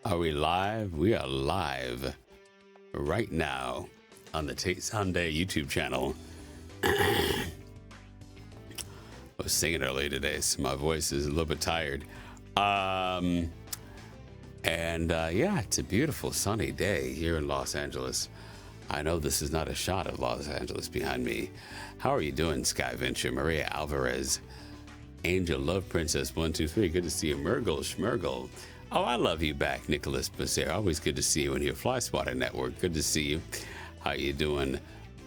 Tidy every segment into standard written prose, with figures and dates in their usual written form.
Are we live? We are live right now on the Tay Zonday YouTube channel. I was singing earlier today, so my voice is a little bit tired. Yeah, it's a beautiful sunny day here in Los Angeles. I know this is not a shot of Los Angeles behind me. How are you doing, Sky Venture, Maria Alvarez, Angel Love Princess 123? Good to see you, Murgle Schmurgle. Oh, I love you back, Nicholas Becerra. Always good to see you in your Fly Swatter Network. Good to see you. How you doing?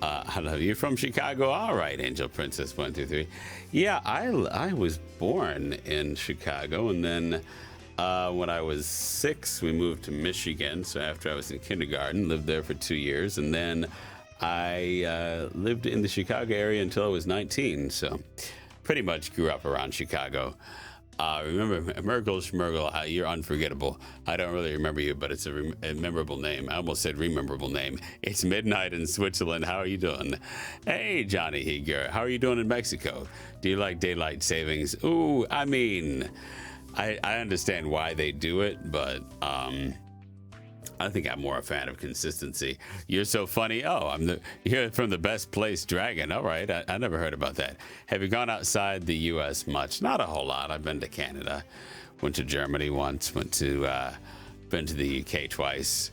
I love you from Chicago. All right, Angel Princess 123. Yeah, I was born in Chicago, and then when I was 6, we moved to Michigan. So after I was in kindergarten, lived there for 2 years, and then I lived in the Chicago area until I was 19. So pretty much grew up around Chicago. Remember, Murgle Schmurgle, you're unforgettable. I don't really remember you, but it's a memorable name. I almost said rememberable name. It's midnight in Switzerland. How are you doing? Hey, Johnny Heger. How are you doing in Mexico? Do you like daylight savings? Ooh, I mean, I understand why they do it, but I think I'm more a fan of consistency. You're so funny. Oh, you're from the best place, Dragon. All right, I never heard about that. Have you gone outside the U.S. much? Not a whole lot. I've been to Canada, went to Germany once, been to the U.K. twice.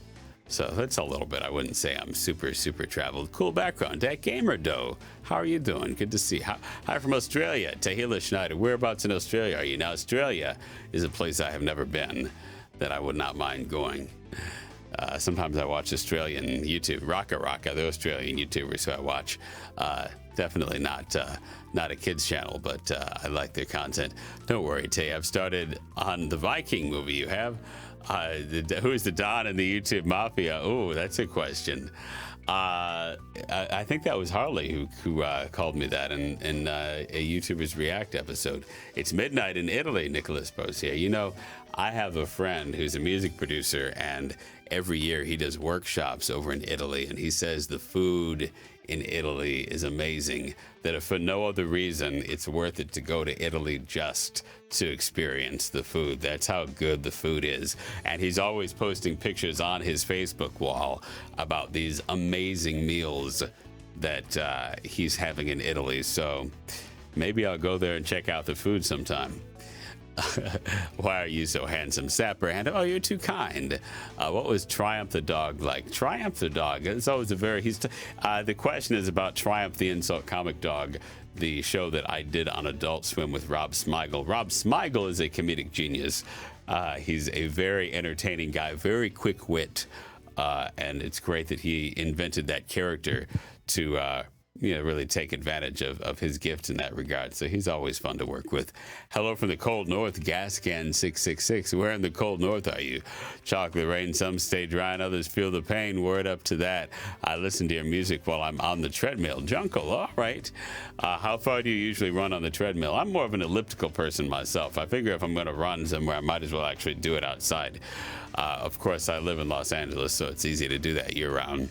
So that's a little bit. I wouldn't say I'm super traveled. Cool background. That Gamer Doe. How are you doing? Good to see you. Hi from Australia. Tahila Schneider. Whereabouts in Australia are you? Now, Australia is a place I have never been that I would not mind going. Sometimes I watch Australian YouTube, Raka, the Australian YouTubers who I watch. Definitely not a kids channel, but I like their content. Don't worry, Tay. I've started on the Viking movie. You have? Who's the Don in the YouTube Mafia? Oh, that's a question. I think that was Harley who called me that in a YouTubers React episode. It's midnight in Italy, Nicholas Bose here. You know, I have a friend who's a music producer, and every year he does workshops over in Italy, and he says the food in Italy is amazing, that if for no other reason, it's worth it to go to Italy just to experience the food. That's how good the food is. And he's always posting pictures on his Facebook wall about these amazing meals that he's having in Italy. So maybe I'll go there and check out the food sometime. Why are you so handsome, Sapperhand? Oh, you're too kind. What was Triumph the dog like? Triumph the dog. It's always a very. The question is about Triumph the Insult Comic Dog, the show that I did on Adult Swim with Rob Smigel. Rob Smigel is a comedic genius. He's a very entertaining guy, very quick wit, and it's great that he invented that character to. Really take advantage of his gifts in that regard. So he's always fun to work with. Hello from the cold north, Gascan 666. Where in the cold north are you? Chocolate rain, some stay dry and others feel the pain. Word up to that. I listen to your music while I'm on the treadmill. Jungle, all right. How far do you usually run on the treadmill? I'm more of an elliptical person myself. I figure if I'm going to run somewhere, I might as well actually do it outside. Of course, I live in Los Angeles, so it's easy to do that year-round.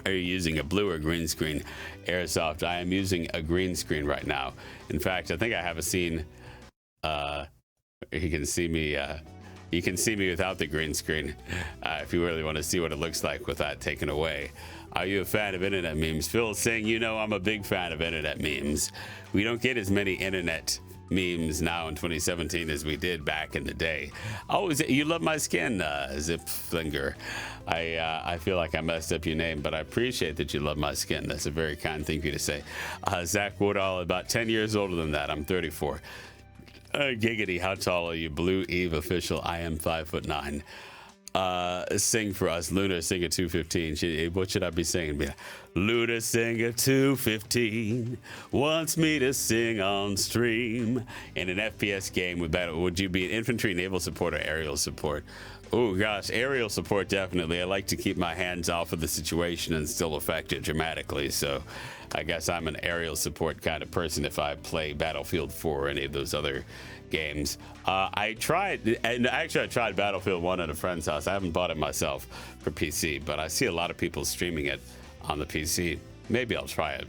Are you using a blue or green screen? Airsoft, I am using a green screen right now. In fact, I think I have a scene. You can see me. You can see me without the green screen if you really want to see what it looks like with that taken away. Are you a fan of internet memes? Phil saying, I'm a big fan of internet memes. We don't get as many internet memes now in 2017 as we did back in the day. Oh, you love my skin, Zip Flinger. I feel like I messed up your name, but I appreciate that you love my skin. That's a very kind thing for you to say. Zach Woodall, about 10 years older than that. I'm 34. Giggity, how tall are you? Blue Eve official. I am 5'9". Sing for us, Luna Singer 215. What should I be singing? Luna Singer 215 wants me to sing on stream. In an FPS game with battle, would you be an infantry, naval support, or aerial support? Oh gosh, aerial support definitely. I like to keep my hands off of the situation and still affect it dramatically. So I guess I'm an aerial support kind of person if I play Battlefield 4 or any of those other games. I tried Battlefield 1 at a friend's house. I haven't bought it myself for PC, but I see a lot of people streaming it on the PC. Maybe I'll try it.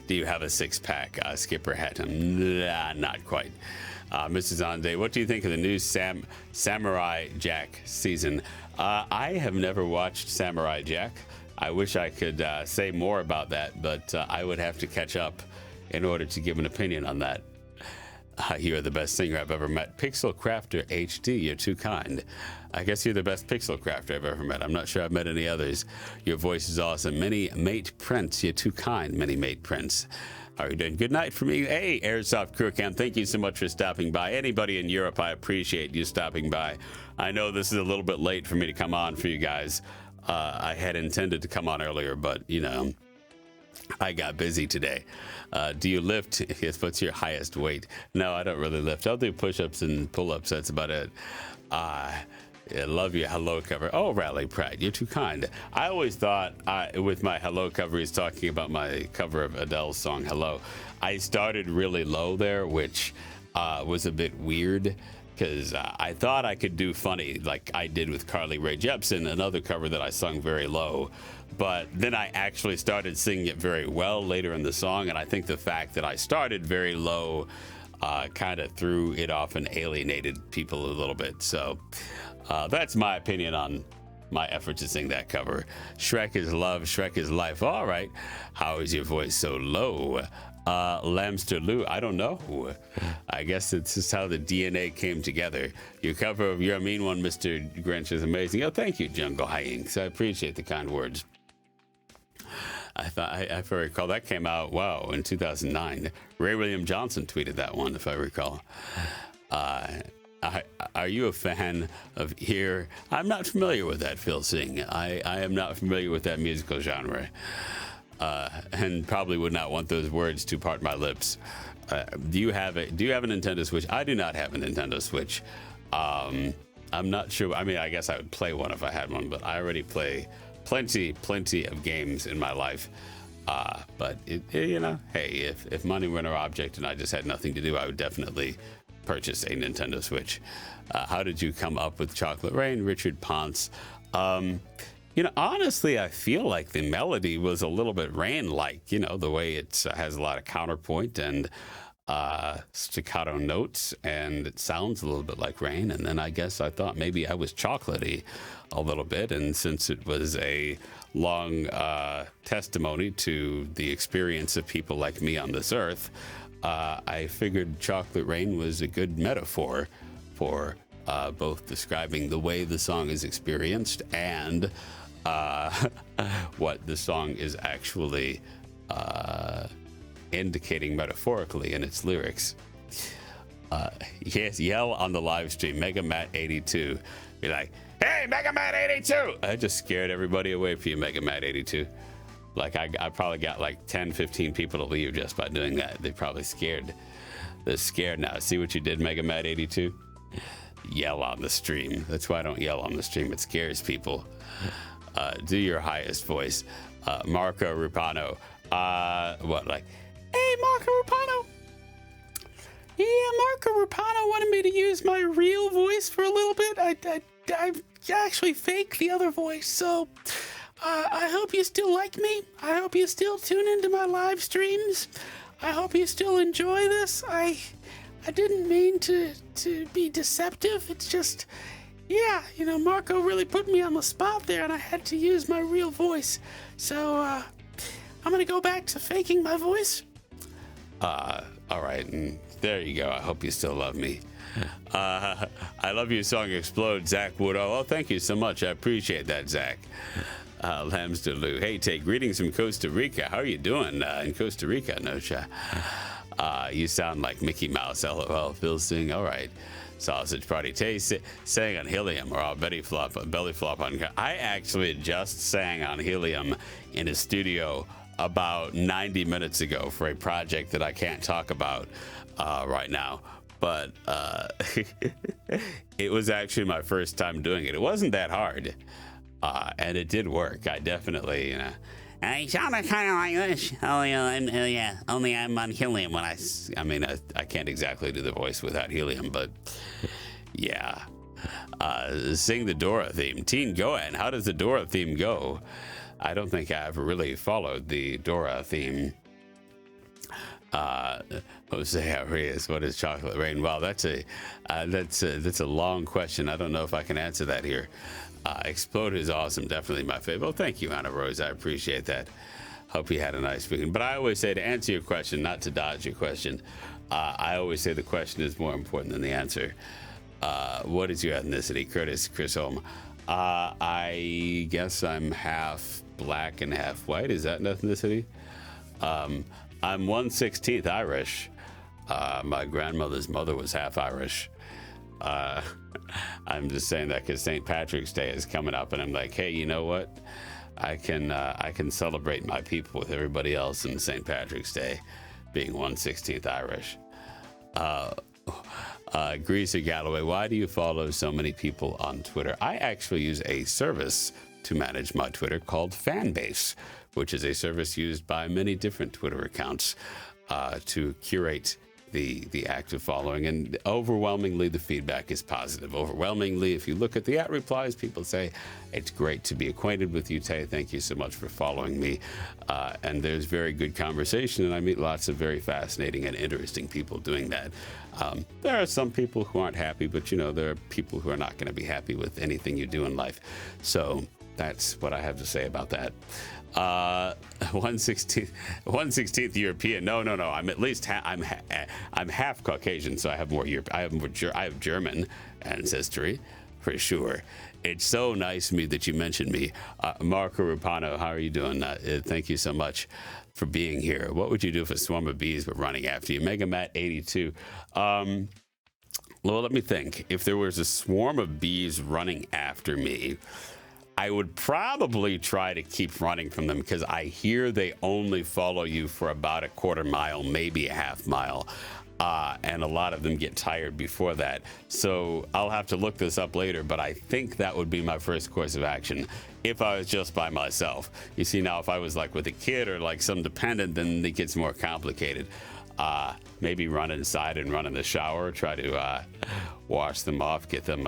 Do you have a six-pack, Skipper Hatton? Nah, not quite. Mrs. Zonday, what do you think of the new Samurai Jack season? I have never watched Samurai Jack. I wish I could say more about that, but I would have to catch up in order to give an opinion on that. You're the best singer I've ever met. Pixel Crafter HD, you're too kind. I guess you're the best Pixel Crafter I've ever met. I'm not sure I've met any others. Your voice is awesome. Mini Mate Prince, you're too kind, Mini Mate Prince. How are you doing? Good night for me. Hey, Airsoft Crew Camp, thank you so much for stopping by. Anybody in Europe, I appreciate you stopping by. I know this is a little bit late for me to come on for you guys. I had intended to come on earlier, but, you know, I got busy today. Do you lift? Yes, what's your highest weight? No, I don't really lift. I'll do push-ups and pull-ups. That's about it. I love your hello cover. Oh, Rally Pride, you're too kind. I always thought with my hello cover, he's talking about my cover of Adele's song, Hello. I started really low there, which was a bit weird because I thought I could do funny like I did with Carly Rae Jepsen, another cover that I sung very low. But then I actually started singing it very well later in the song, and I think the fact that I started very low kind of threw it off and alienated people a little bit. So that's my opinion on my effort to sing that cover. Shrek is love, Shrek is life. All right. How is your voice so low? Lamster Lou, I don't know. I guess it's just how the DNA came together. Your cover of You're a Mean One, Mr. Grinch, is amazing. Oh, thank you, Jungle High Inks. I appreciate the kind words. If I recall, that came out, wow, in 2009. Ray William Johnson tweeted that one, if I recall. Are you a fan of Here? I'm not familiar with that, Phil Singh. I am not familiar with that musical genre. And probably would not want those words to part my lips. Do you have a Nintendo Switch? I do not have a Nintendo Switch. I'm not sure. I mean, I guess I would play one if I had one, but I already play plenty of games in my life. But you know, hey, if money were no object and I just had nothing to do, I would definitely purchase a Nintendo Switch. How did you come up with Chocolate Rain, Richard Ponce? You know, honestly, I feel like the melody was a little bit Rain-like. You know, the way it has a lot of counterpoint and staccato notes, and it sounds a little bit like Rain. And then I guess I thought maybe I was chocolatey a little bit, and since it was a long testimony to the experience of people like me on this earth, I figured Chocolate Rain was a good metaphor for both describing the way the song is experienced and what the song is actually indicating metaphorically in its lyrics. Yes, yell on the live stream, MegaMat82. Be like, hey, MegaMat82! I just scared everybody away from you, MegaMat82. Like, I probably got like 10, 15 people to leave just by doing that. They're probably scared. They're scared now. See what you did, MegaMat82? Yell on the stream. That's why I don't yell on the stream. It scares people. Do your highest voice. Marco Rupano. What, like, hey, Marco Rupano. Yeah, Marco Rupano wanted me to use my real voice for a little bit. I actually faked the other voice, so I hope you still like me. I hope you still tune into my live streams. I hope you still enjoy this. I didn't mean to be deceptive. It's just, yeah, you know, Marco really put me on the spot there, and I had to use my real voice. So I'm gonna go back to faking my voice. All right, and there you go. I hope you still love me. I love your song Explode, Zach Wood. Oh, thank you so much. I appreciate that, Zach. Lamster Lou. Hey, Tay, greetings from Costa Rica. How are you doing in Costa Rica, Nocha? You sound like Mickey Mouse, LOL. Phil Singh. All right. Sausage Party. Tay sang on Helium, or I'll belly flop on. I actually just sang on Helium in a studio about 90 minutes ago for a project that I can't talk about right now. But it was actually my first time doing it. It wasn't that hard, and it did work. I definitely, you know, I sounded kind of like this. Oh yeah, only I'm on Helium when I mean, I can't exactly do the voice without Helium, but yeah. Sing the Dora theme. Teen Goan, how does the Dora theme go? I don't think I've really followed the Dora theme. Uh, Jose Arias, what is chocolate rain? Well, that's a long question. I don't know if I can answer that here. Explode is awesome, definitely my favorite. Well, thank you, Anna Rose. I appreciate that. Hope you had a nice weekend. But I always say to answer your question, not to dodge your question. I always say the question is more important than the answer. What is your ethnicity, Curtis Chris Holm? I guess I'm half black and half white. Is that an ethnicity? I'm 1/16 Irish. My grandmother's mother was half Irish. I'm just saying that because St. Patrick's Day is coming up, and I'm like, hey, you know what? I can celebrate my people with everybody else in St. Patrick's Day, being 1/16 Irish. Greaser Galloway, why do you follow so many people on Twitter? I actually use a service to manage my Twitter called Fanbase, which is a service used by many different Twitter accounts to curate the active following. And overwhelmingly, the feedback is positive. Overwhelmingly, if you look at the replies, people say, it's great to be acquainted with you, Tay. Thank you so much for following me. And there's very good conversation, and I meet lots of very fascinating and interesting people doing that. There are some people who aren't happy, but there are people who are not going to be happy with anything you do in life. So that's what I have to say about that. 1/16th European. No. I'm at least I'm half Caucasian, so I have I have German ancestry for sure. It's so nice of me that you mentioned me. Marco Rupano, how are you doing? Thank you so much for being here. What would you do if a swarm of bees were running after you? Megamat 82. Well, let me think. If there was a swarm of bees running after me, I would probably try to keep running from them because I hear they only follow you for about a quarter mile, maybe a half mile. And a lot of them get tired before that. So I'll have to look this up later, but I think that would be my first course of action if I was just by myself. You see, now if I was like with a kid or like some dependent, then it gets more complicated. Maybe run inside and run in the shower, try to wash them off, get them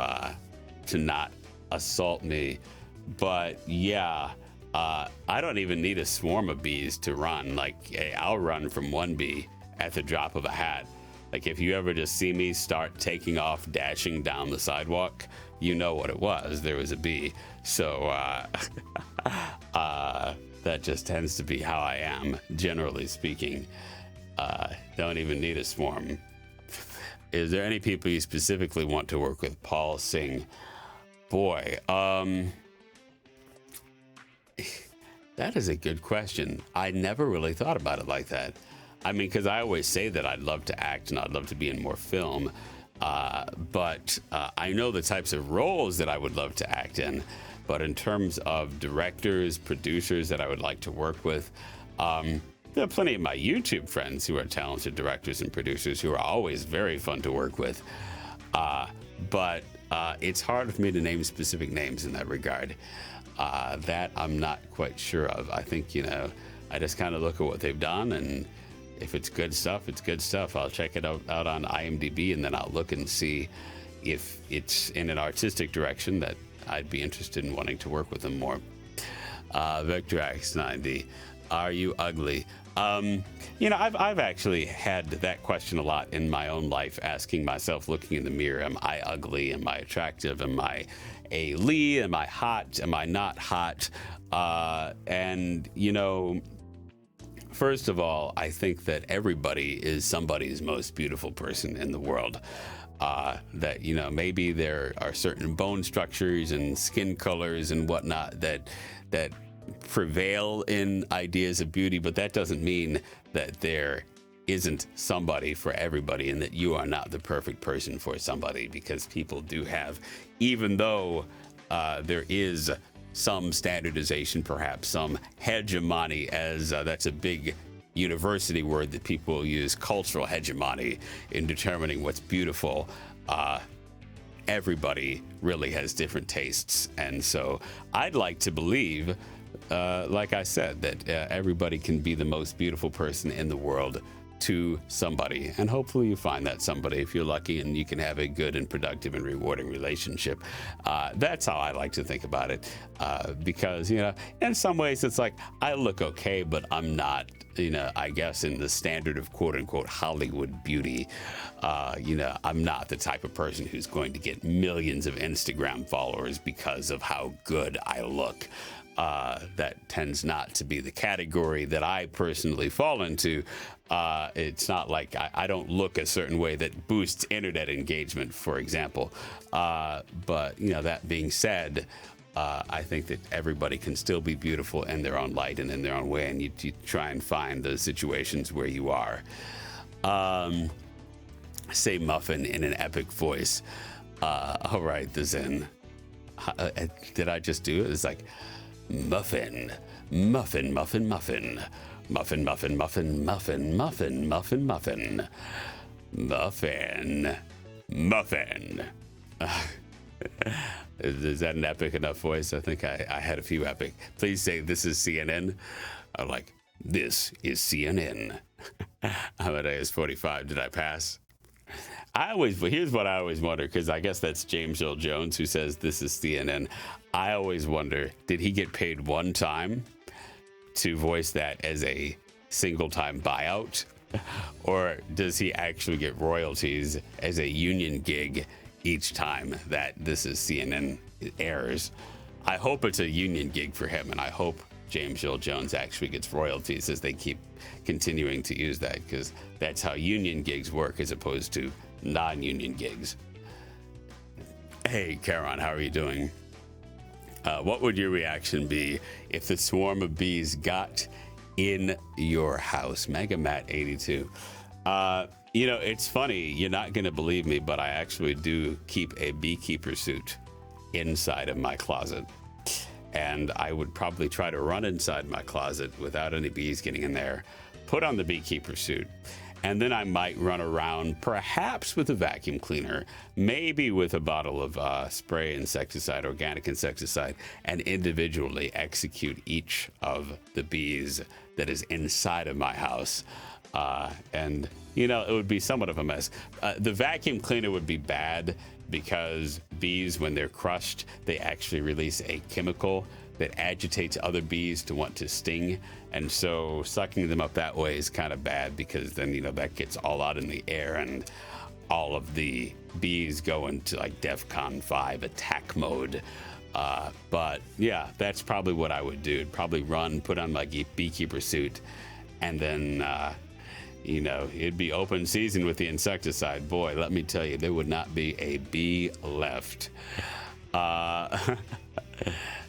to not assault me. But yeah, I don't even need a swarm of bees to run. Like, I'll run from one bee at the drop of a hat. Like, if you ever just see me start taking off, dashing down the sidewalk, you know what it was. There was a bee. So that just tends to be how I am, generally speaking. Don't even need a swarm. Is there any people you specifically want to work with? Paul Singh. Boy, that is a good question. I never really thought about it like that. I mean, because I always say that I'd love to act and I'd love to be in more film. But I know the types of roles that I would love to act in. But in terms of directors, producers that I would like to work with, there are plenty of my YouTube friends who are talented directors and producers who are always very fun to work with. But it's hard for me to name specific names in that regard. That I'm not quite sure of. I think, I just kind of look at what they've done, and if it's good stuff, it's good stuff. I'll check it out on IMDb, and then I'll look and see if it's in an artistic direction that I'd be interested in wanting to work with them more. Vector X90, are you ugly? I've actually had that question a lot in my own life, asking myself, looking in the mirror, am I ugly? Am I attractive? Am I a Lee? Am I hot? Am I not hot? First of all, I think that everybody is somebody's most beautiful person in the world. That, maybe there are certain bone structures and skin colors and whatnot that prevail in ideas of beauty, but that doesn't mean that there isn't somebody for everybody and that you are not the perfect person for somebody, because people do have, even though there is some standardization, perhaps some hegemony, as that's a big university word that people use, cultural hegemony, in determining what's beautiful. Everybody really has different tastes. And so I'd like to believe, like I said, that everybody can be the most beautiful person in the world to somebody, and hopefully you find that somebody if you're lucky, and you can have a good and productive and rewarding relationship. That's how I like to think about it, because, you know, in some ways it's like I look okay, but I'm not, you know, I guess in the standard of quote unquote Hollywood beauty, you know, I'm not the type of person who's going to get millions of Instagram followers because of how good I look. That tends not to be the category that I personally fall into. It's not like I don't look a certain way that boosts internet engagement, for example. But, you know, that being said, I think that everybody can still be beautiful in their own light and in their own way, and you try and find those situations where you are. Say muffin in an epic voice. All right, the Zen. Did I just do it? It's like, muffin, muffin, muffin, muffin, muffin, muffin, muffin, muffin, muffin, muffin, muffin, muffin, muffin. Is that an epic enough voice? I think I had a few epic. Please say this is CNN. I'm like, this is CNN. Amadeus 45. Did I pass? Here's what I always wonder, because I guess that's James Earl Jones who says this is CNN. I always wonder, did he get paid one time to voice that as a single time buyout? Or does he actually get royalties as a union gig each time that this is CNN airs? I hope it's a union gig for him, and I hope James Earl Jones actually gets royalties as they keep continuing to use that, because that's how union gigs work as opposed to non-union gigs. Hey, Karen, how are you doing? What would your reaction be if the swarm of bees got in your house? Mega Matt 82. You know, it's funny. You're not going to believe me, but I actually do keep a beekeeper suit inside of my closet. And I would probably try to run inside my closet without any bees getting in there, put on the beekeeper suit, and then I might run around perhaps with a vacuum cleaner, maybe with a bottle of spray insecticide, organic insecticide, and individually execute each of the bees that is inside of my house. And, you know, it would be somewhat of a mess. The vacuum cleaner would be bad because bees, when they're crushed, they actually release a chemical that agitates other bees to want to sting. And so sucking them up that way is kind of bad, because then, you know, that gets all out in the air and all of the bees go into like DEFCON 5 attack mode. But yeah, that's probably what I would do. Probably run, put on my beekeeper suit, and then, you know, it'd be open season with the insecticide. Boy, let me tell you, there would not be a bee left.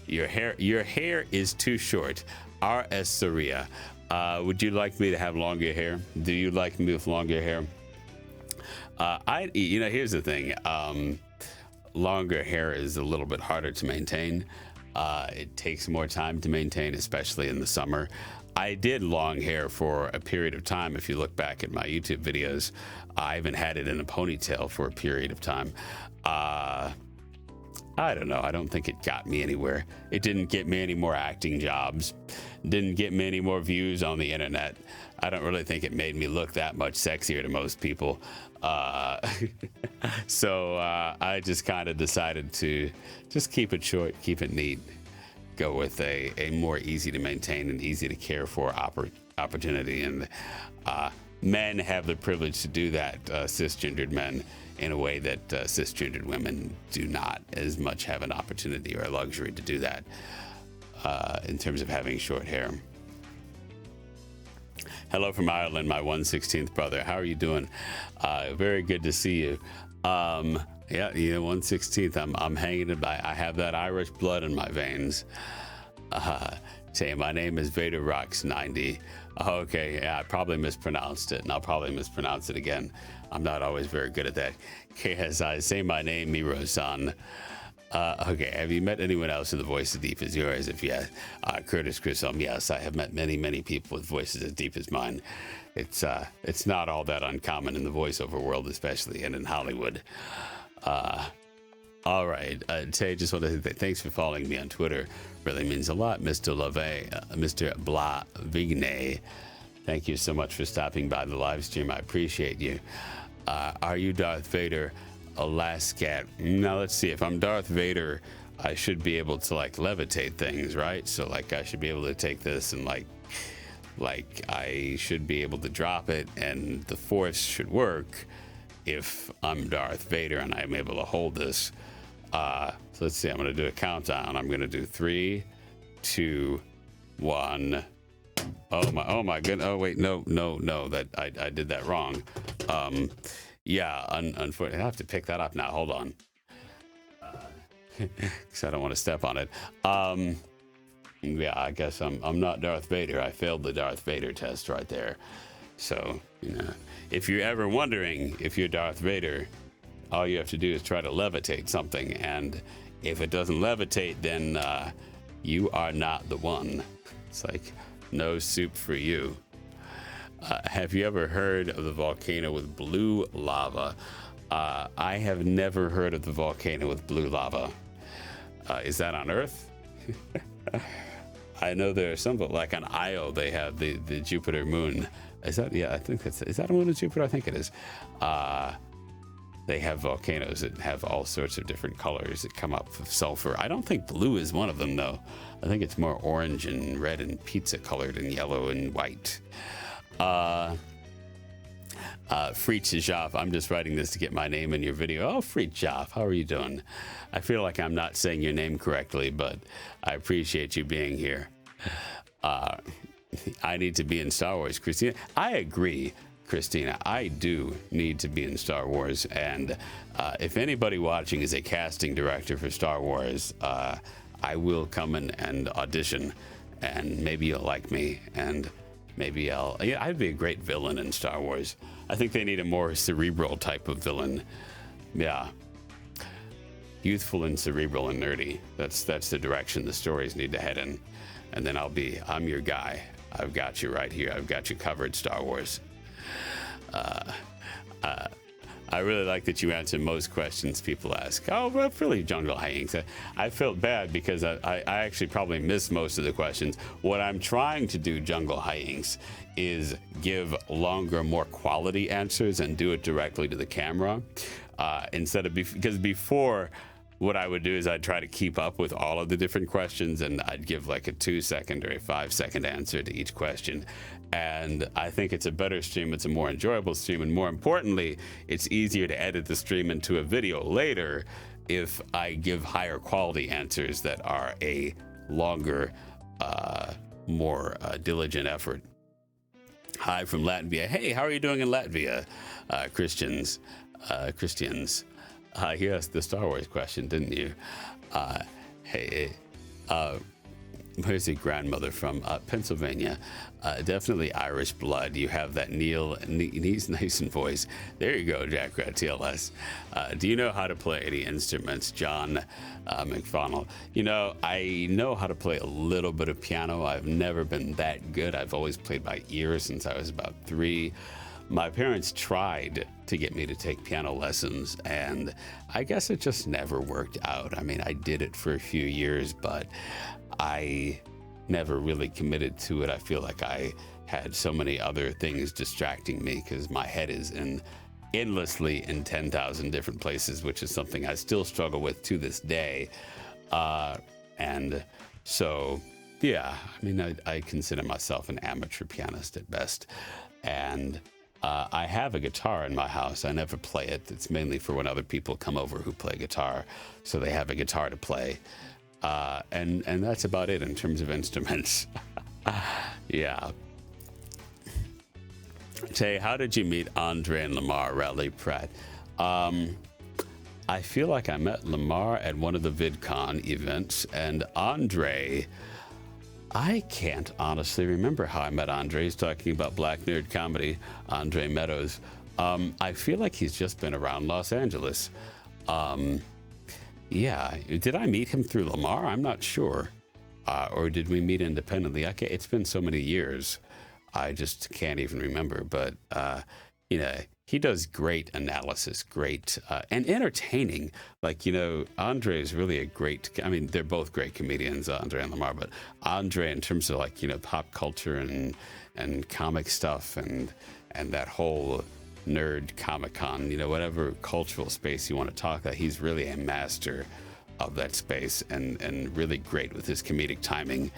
Your hair is too short. R.S. Soria. Would you like me to have longer hair? Do you like me with longer hair? You know, here's the thing. Longer hair is a little bit harder to maintain. It takes more time to maintain, especially in the summer. I did long hair for a period of time. If you look back at my YouTube videos, I even had it in a ponytail for a period of time. I don't know. I don't think it got me anywhere. It didn't get me any more acting jobs. Didn't get me any more views on the internet. I don't really think it made me look that much sexier to most people. So I just kind of decided to just keep it short, keep it neat. Go with a more easy to maintain and easy to care for opportunity. And men have the privilege to do that, cisgendered men, in a way that cisgendered women do not as much have an opportunity or a luxury to do that in terms of having short hair. Hello from Ireland, my 1/16th brother. How are you doing? Very good to see you. Yeah, you know, 1/16th. I'm hanging it by. I have that Irish blood in my veins. Say, my name is Vader Rocks 90. Okay, yeah, I probably mispronounced it, and I'll probably mispronounce it again. I'm not always very good at that. KSI, say my name, Miro-san. Okay, have you met anyone else with a voice as deep as yours? If yes, Curtis Grissom, yes, I have met many people with voices as deep as mine. It's not all that uncommon in the voiceover world, especially, and in Hollywood. All right, Tay, just want to say thanks for following me on Twitter. Really means a lot, Mr. Lave, Mr. Bla Vigne. Thank you so much for stopping by the live stream. I appreciate you. Are you Darth Vader? Alaskat. Now let's see. If I'm Darth Vader, I should be able to like levitate things, right? So like I should be able to take this and like I should be able to drop it, and the Force should work if I'm Darth Vader and I'm able to hold this. So let's see. I'm going to do a countdown. I'm going to do 3, 2, 1. Oh my goodness. Oh wait, no. That I did that wrong. Yeah. Unfortunately, I have to pick that up now. Hold on, because I don't want to step on it. Yeah, I guess I'm not Darth Vader. I failed the Darth Vader test right there. So, you know, if you're ever wondering if you're Darth Vader, all you have to do is try to levitate something, and if it doesn't levitate, then you are not the one. It's like no soup for you. Have you ever heard of the volcano with blue lava? I have never heard of the volcano with blue lava. Is that on Earth? I know there are some, but like on Io, they have the Jupiter moon. Is that? Yeah, I think is that a moon of Jupiter? I think it is. They have volcanoes that have all sorts of different colors that come up of sulfur. I don't think blue is one of them, though. I think it's more orange and red and pizza colored and yellow and white. Freet I'm just writing this to get my name in your video. Oh, Freet, how are you doing? I feel like I'm not saying your name correctly, but I appreciate you being here. I need to be in Star Wars, Christina. I agree, Christina. I do need to be in Star Wars. And if anybody watching is a casting director for Star Wars, I will come in and audition, and maybe you'll like me, and maybe I'd be a great villain in Star Wars. I think they need a more cerebral type of villain. Yeah. Youthful and cerebral and nerdy. That's the direction the stories need to head in. And then I'm your guy. I've got you right here. I've got you covered, Star Wars. I really like that you answer most questions people ask. Oh, well, really, Jungle Hijinks. I felt bad because I actually probably missed most of the questions. What I'm trying to do, Jungle Hijinks, is give longer, more quality answers and do it directly to the camera. Instead of, because before, what I would do is I'd try to keep up with all of the different questions, and I'd give like a 2-second or a 5-second answer to each question. And I think it's a better stream. It's a more enjoyable stream. And more importantly, it's easier to edit the stream into a video later if I give higher quality answers that are a longer, more diligent effort. Hi from Latvia. Hey, how are you doing in Latvia? Christians. You asked the Star Wars question, didn't you? Hey, where's your grandmother from? Pennsylvania. Definitely Irish blood. You have that nice voice. There you go, Jack Rat TLS. Do you know how to play any instruments, John McFonnell? You know, I know how to play a little bit of piano. I've never been that good. I've always played by ear since I was about 3. My parents tried to get me to take piano lessons, and I guess it just never worked out. I mean, I did it for a few years, but I never really committed to it. I feel like I had so many other things distracting me because my head is endlessly in 10,000 different places, which is something I still struggle with to this day. And so, yeah, I mean, I consider myself an amateur pianist at best. And I have a guitar in my house. I never play it. It's mainly for when other people come over who play guitar, so they have a guitar to play. And that's about it in terms of instruments. Yeah. Tay, how did you meet Andre and Lamar Raleigh Pratt? I feel like I met Lamar at one of the VidCon events, and Andre, I can't honestly remember how I met Andre. He's talking about Black Nerd Comedy, Andre Meadows. I feel like he's just been around Los Angeles. Yeah, did I meet him through Lamar? I'm not sure. Or did we meet independently? It's been so many years, I just can't even remember. But you know, he does great analysis, great and entertaining. Like, you know, Andre is really a great, I mean, they're both great comedians, Andre and Lamar, but Andre in terms of like, you know, pop culture and comic stuff and that whole nerd Comic-Con, you know, whatever cultural space you want to talk about, he's really a master of that space and really great with his comedic timing.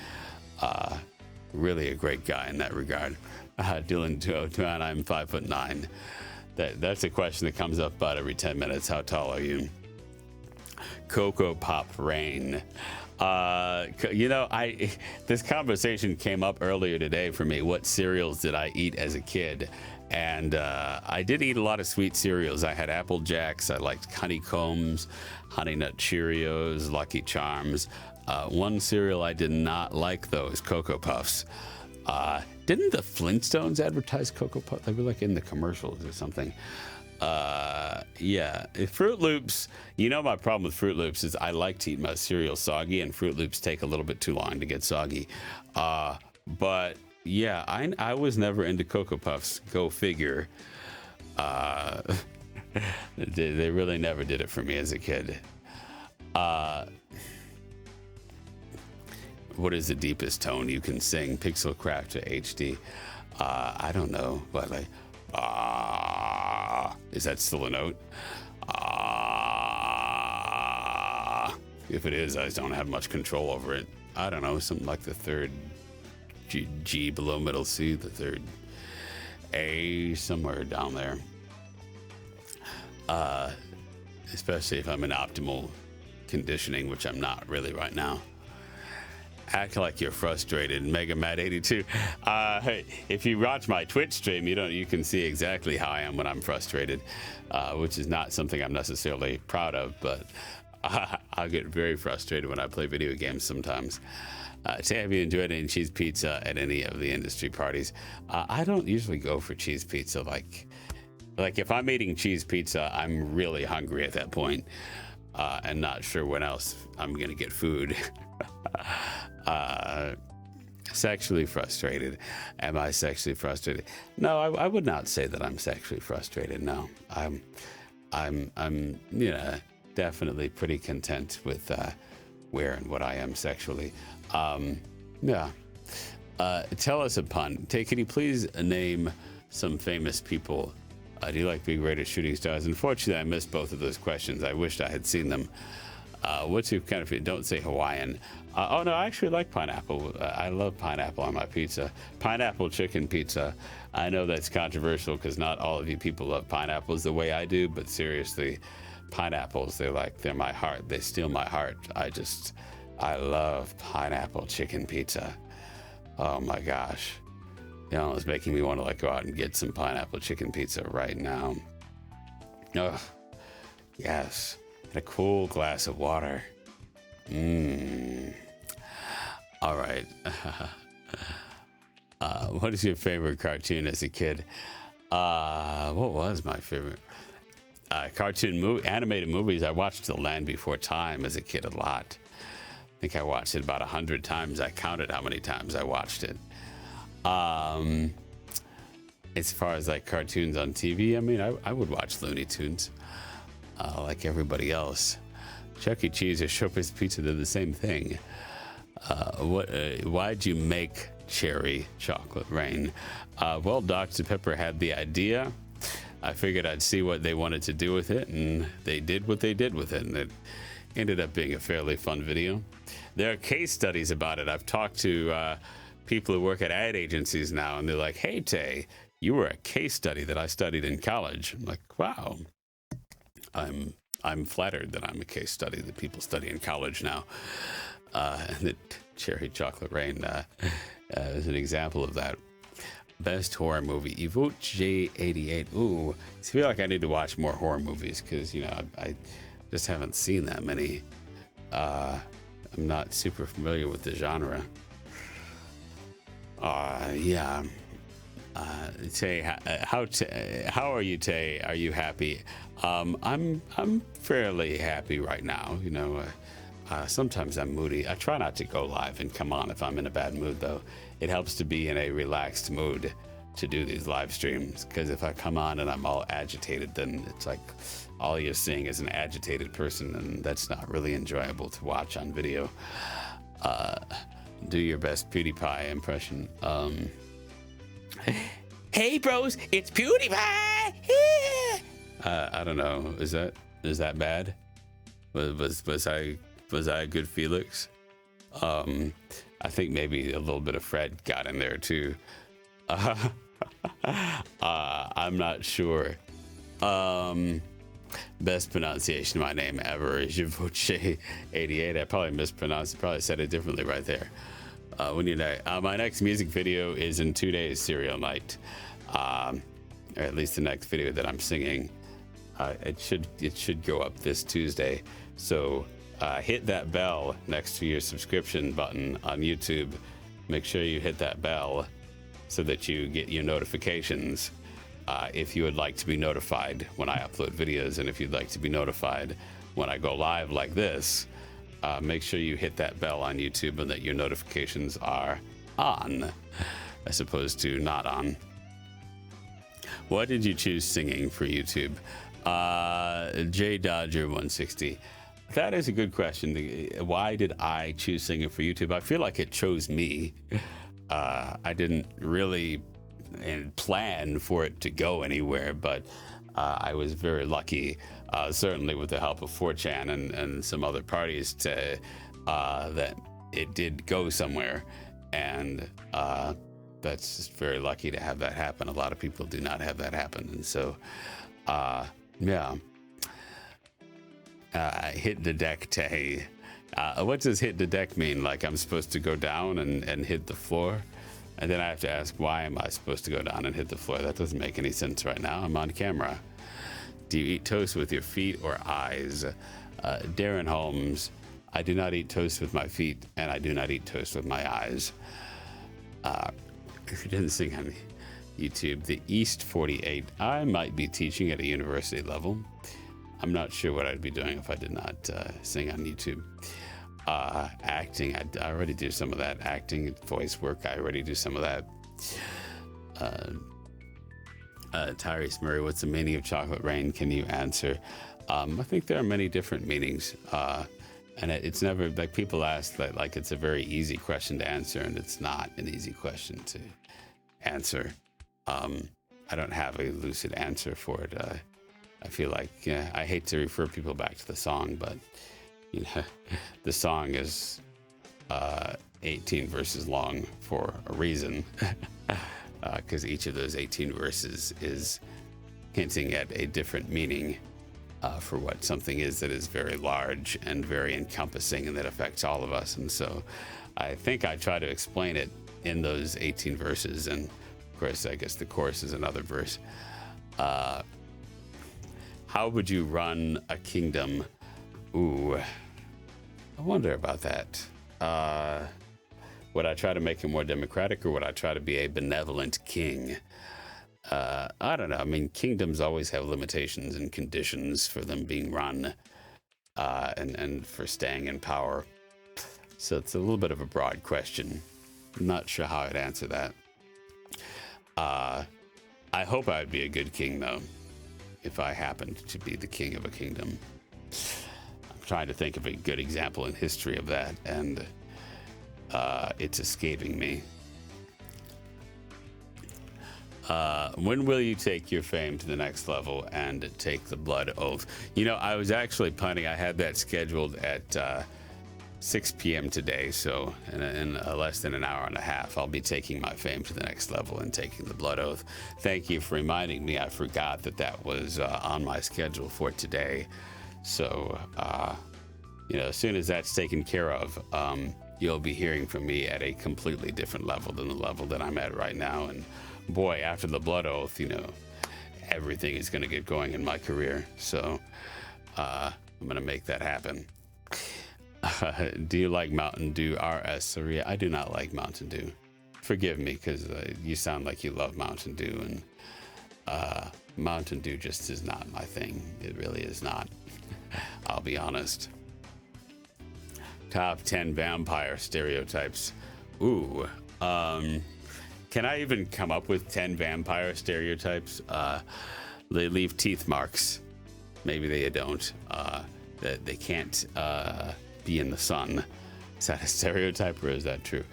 Really a great guy in that regard. Dylan 202, I'm 5'9". That's a question that comes up about every 10 minutes. How tall are you? Cocoa Pop Rain. You know, this conversation came up earlier today for me. What cereals did I eat as a kid? And I did eat a lot of sweet cereals. I had Apple Jacks. I liked Honeycombs, Honey Nut Cheerios, Lucky Charms. One cereal I did not like, though, is Cocoa Puffs. Didn't the Flintstones advertise Cocoa Puffs? They were like in the commercials or something. Yeah, Fruit Loops. You know, my problem with Fruit Loops is I like to eat my cereal soggy, and Fruit Loops take a little bit too long to get soggy. But yeah, I was never into Cocoa Puffs. Go figure. They really never did it for me as a kid. What is the deepest tone you can sing? Pixelcraft to HD. I don't know, but like, is that still a note? If it is, I don't have much control over it. I don't know, something like the third G below middle C, the third A, somewhere down there. Especially if I'm in optimal conditioning, which I'm not really right now. Act like you're frustrated, MegaMat82. If you watch my Twitch stream, you can see exactly how I am when I'm frustrated, which is not something I'm necessarily proud of, but I'll get very frustrated when I play video games sometimes. Say, have you enjoyed any cheese pizza at any of the industry parties? I don't usually go for cheese pizza. Like if I'm eating cheese pizza, I'm really hungry at that point, and not sure when else I'm gonna get food. Sexually frustrated. Am I sexually frustrated? No, I would not say that I'm sexually frustrated. No, I'm definitely pretty content with where and what I am sexually. Yeah. Tell us a pun. Tay, can you please name some famous people? Do you like big rated shooting stars? Unfortunately, I missed both of those questions. I wished I had seen them. What's your kind of, don't say Hawaiian. Oh no, I actually like pineapple. I love pineapple on my pizza. Pineapple chicken pizza. I know that's controversial because not all of you people love pineapples the way I do, but seriously, pineapples, they're my heart. They steal my heart. I love pineapple chicken pizza. Oh my gosh. You know, it's making me want to go out and get some pineapple chicken pizza right now. Oh, yes. And a cool glass of water. All right. What is your favorite cartoon as a kid? What was my favorite? Animated movies. I watched The Land Before Time as a kid a lot. I think I watched it about 100 times. I counted how many times I watched it. As far as cartoons on TV, I mean, I would watch Looney Tunes. Like everybody else. Chuck E. Cheese or Chopin's Pizza, they're the same thing. Why'd you make cherry chocolate rain? Well, Dr. Pepper had the idea. I figured I'd see what they wanted to do with it, and they did what they did with it, and it ended up being a fairly fun video. There are case studies about it. I've talked to people who work at ad agencies now, and they're like, hey, Tay, you were a case study that I studied in college. I'm like, wow. I'm flattered that I'm a case study that people study in college now. And that Cherry Chocolate Rain is an example of that. Best horror movie, Evote J88. Ooh, I feel like I need to watch more horror movies because, I just haven't seen that many. I'm not super familiar with the genre. Yeah. Tay, how are you, Tay? Are you happy? I'm fairly happy right now. Sometimes I'm moody. I try not to go live and come on if I'm in a bad mood, though. It helps to be in a relaxed mood to do these live streams, because if I come on and I'm all agitated, then it's like all you're seeing is an agitated person, and that's not really enjoyable to watch on video. Do your best PewDiePie impression. Hey bros, it's PewDiePie. I don't know. Is that bad? Was I a good Felix? I think maybe a little bit of Fred got in there too. I'm not sure. Best pronunciation of my name ever is Javoche88. I probably mispronounced it, probably said it differently right there. My next music video is in 2 days, Serial Night. Or at least the next video that I'm singing. It should go up this Tuesday. So hit that bell next to your subscription button on YouTube. Make sure you hit that bell so that you get your notifications. If you would like to be notified when I upload videos, and if you'd like to be notified when I go live like this, make sure you hit that bell on YouTube and that your notifications are on, as opposed to not on. What did you choose singing for YouTube? J Dodger 160. That is a good question. Why did I choose singing for YouTube? I feel like it chose me. I didn't really plan for it to go anywhere, but I was very lucky, certainly with the help of 4chan and some other parties, that it did go somewhere. And that's just very lucky to have that happen. A lot of people do not have that happen. And so, yeah. Hit the deck, Tay. What does hit the deck mean? Like I'm supposed to go down and hit the floor? And then I have to ask, why am I supposed to go down and hit the floor? That doesn't make any sense right now. I'm on camera. Do you eat toast with your feet or eyes? Darren Holmes, I do not eat toast with my feet, and I do not eat toast with my eyes. If you didn't sing on YouTube, the East 48, I might be teaching at a university level. I'm not sure what I'd be doing if I did not sing on YouTube. Acting, I already do some of that. Acting, voice work, I already do some of that. Tyrese Murray, what's the meaning of chocolate rain? Can you answer? I think there are many different meanings. And it's never, like people ask that, like it's a very easy question to answer, and it's not an easy question to answer. I don't have a lucid answer for it. I feel like, I hate to refer people back to the song, but you know, the song is 18 verses long for a reason, because each of those 18 verses is hinting at a different meaning for what something is that is very large and very encompassing and that affects all of us. And so I think I try to explain it in those 18 verses. And of course, I guess the chorus is another verse. How would you run a kingdom? Ooh, I wonder about that. Would I try to make it more democratic, or would I try to be a benevolent king? I don't know. I mean, kingdoms always have limitations and conditions for them being run, and for staying in power. So it's a little bit of a broad question. I'm not sure how I'd answer that. I hope I'd be a good king, though, if I happened to be the king of a kingdom. I'm trying to think of a good example in history of that, and it's escaping me. When will you take your fame to the next level and take the blood oath? You know, I was actually planning, I had that scheduled at 6 p.m. today, so in less than an hour and a half, I'll be taking my fame to the next level and taking the blood oath. Thank you for reminding me. I forgot that that was on my schedule for today. So, you know, as soon as that's taken care of, you'll be hearing from me at a completely different level than the level that I'm at right now. And boy, after the blood oath, you know, everything is going to get going in my career. So I'm going to make that happen. Do you like Mountain Dew? RS Saria, I do not like Mountain Dew. Forgive me, because you sound like you love Mountain Dew, and Mountain Dew just is not my thing. It really is not. I'll be honest. Top 10 vampire stereotypes. Ooh. Can I even come up with 10 vampire stereotypes? They leave teeth marks. Maybe they don't. That they can't be in the sun. Is that a stereotype or is that true?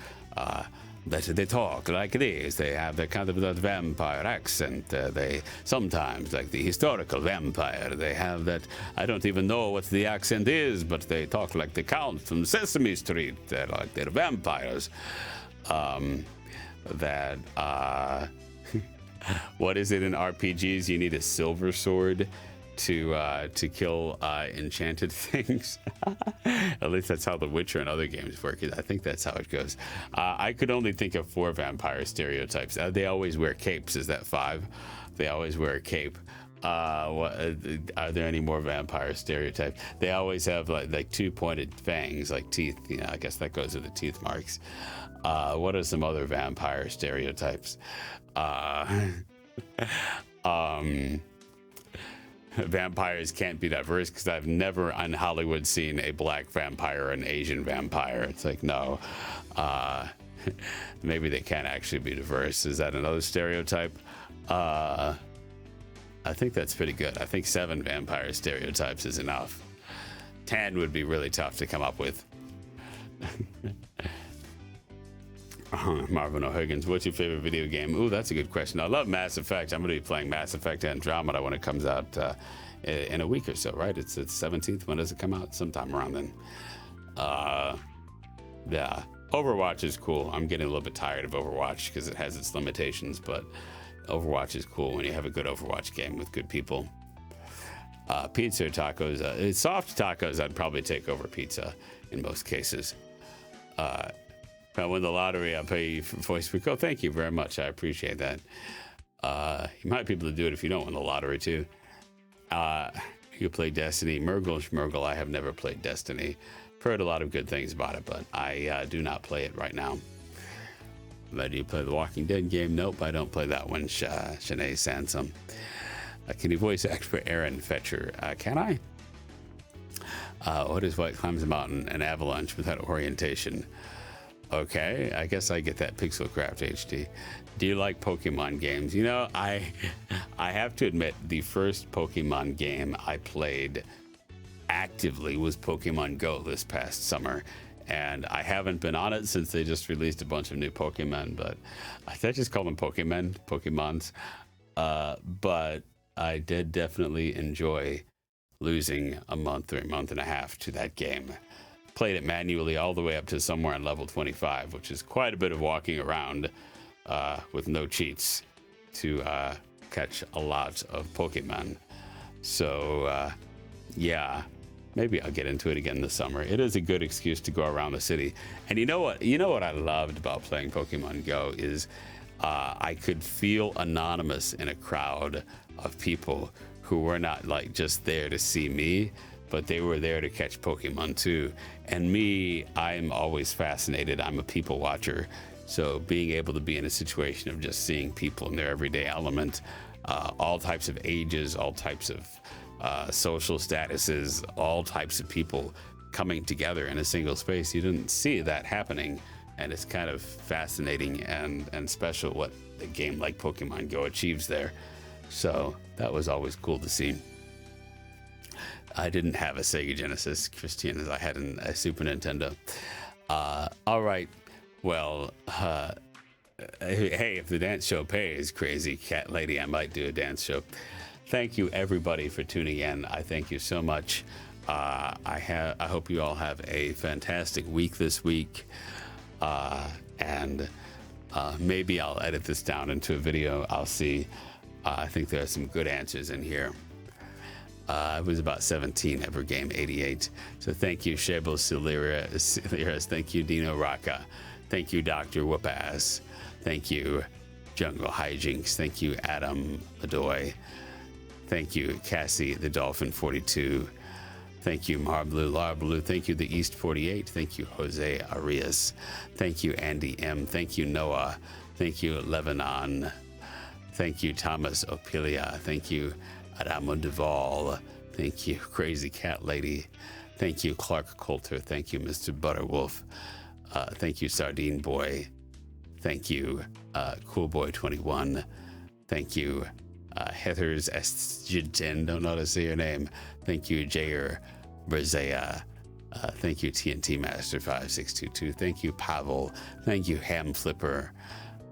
That they talk like this. They have the kind of that vampire accent. They sometimes, like the historical vampire, they have that. I don't even know what the accent is, but they talk like the Count from Sesame Street. They're like they're vampires. What is it in RPGs? You need a silver sword to kill enchanted things. At least that's how The Witcher and other games work. I think that's how it goes. I could only think of 4 vampire stereotypes. They always wear capes. Is that 5? They always wear a cape. Are there any more vampire stereotypes? They always have like 2 pointed fangs, like teeth. You know, I guess that goes with the teeth marks. What are some other vampire stereotypes? Vampires can't be diverse because I've never in Hollywood seen a black vampire or an Asian vampire. It's like, no. Maybe they can't actually be diverse. Is that another stereotype? I think that's pretty good. I think 7 vampire stereotypes is enough. 10 would be really tough to come up with. Marvin O'Higgins, what's your favorite video game? Ooh, that's a good question. I love Mass Effect. I'm going to be playing Mass Effect Andromeda when it comes out in a week or so, right? It's the 17th. When does it come out? Sometime around then. Yeah. Overwatch is cool. I'm getting a little bit tired of Overwatch because it has its limitations, but Overwatch is cool when you have a good Overwatch game with good people. Pizza or tacos? Soft tacos, I'd probably take over pizza in most cases. If I win the lottery, I'll pay you for voice recall. Thank you very much. I appreciate that. You might be able to do it if you don't win the lottery, too. You play Destiny. Murgle, I have never played Destiny. I've heard a lot of good things about it, but I do not play it right now. But do you play the Walking Dead game? Nope, I don't play that one, Shanae Sansom. Can you voice act for Aaron Fetcher? Can I? What is what climbs a mountain? An avalanche without orientation. Okay, I guess I get that. Pixelcraft HD. Do you like Pokemon games? You know, I have to admit, the first Pokemon game I played actively was Pokemon Go this past summer. And I haven't been on it since they just released a bunch of new Pokemon, but I just call them Pokemons. But I did definitely enjoy losing a month or a month and a half to that game. Played it manually all the way up to somewhere on level 25, which is quite a bit of walking around with no cheats to catch a lot of Pokemon. So yeah, maybe I'll get into it again this summer. It is a good excuse to go around the city. And you know what I loved about playing Pokemon Go is I could feel anonymous in a crowd of people who were not like just there to see me, but they were there to catch Pokemon too. And me, I'm always fascinated. I'm a people watcher. So being able to be in a situation of just seeing people in their everyday element, all types of ages, all types of social statuses, all types of people coming together in a single space, you didn't see that happening. And it's kind of fascinating and special what a game like Pokemon Go achieves there. So that was always cool to see. I didn't have a Sega Genesis, Christian, as I had a Super Nintendo. All right. Well, hey, if the dance show pays, crazy cat lady, I might do a dance show. Thank you, everybody, for tuning in. I thank you so much. I hope you all have a fantastic week this week. And maybe I'll edit this down into a video. I'll see. I think there are some good answers in here. It was about 17, Evergame 88. So thank you, Shebo Siliris. Thank you, Dino Raka. Thank you, Dr. Whoopass. Thank you, Jungle Hijinks. Thank you, Adam Adoy. Thank you, Cassie the Dolphin 42. Thank you, Marblue Larblue. Thank you, the East 48. Thank you, Jose Arias. Thank you, Andy M. Thank you, Noah. Thank you, Lebanon. Thank you, Thomas Opilia. Thank you, Adamo Duvall. Thank you, Crazy Cat Lady. Thank you, Clark Coulter. Thank you, Mr. Butterwolf. Thank you, Sardine Boy. Thank you, Coolboy21. Thank you, Heathers Esjiden. Don't know how to say your name. Thank you, Jair Brazea. Thank you, TNT Master 5622. Thank you, Pavel. Thank you, Ham Flipper,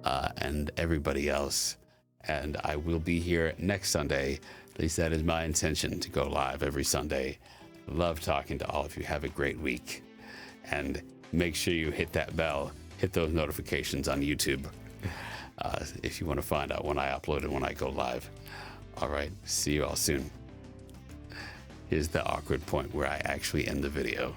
and everybody else. And I will be here next Sunday. At least that is my intention, to go live every Sunday. Love talking to all of you. Have a great week. And make sure you hit that bell, hit those notifications on YouTube if you want to find out when I upload and when I go live. All right, see you all soon. Here's the awkward point where I actually end the video.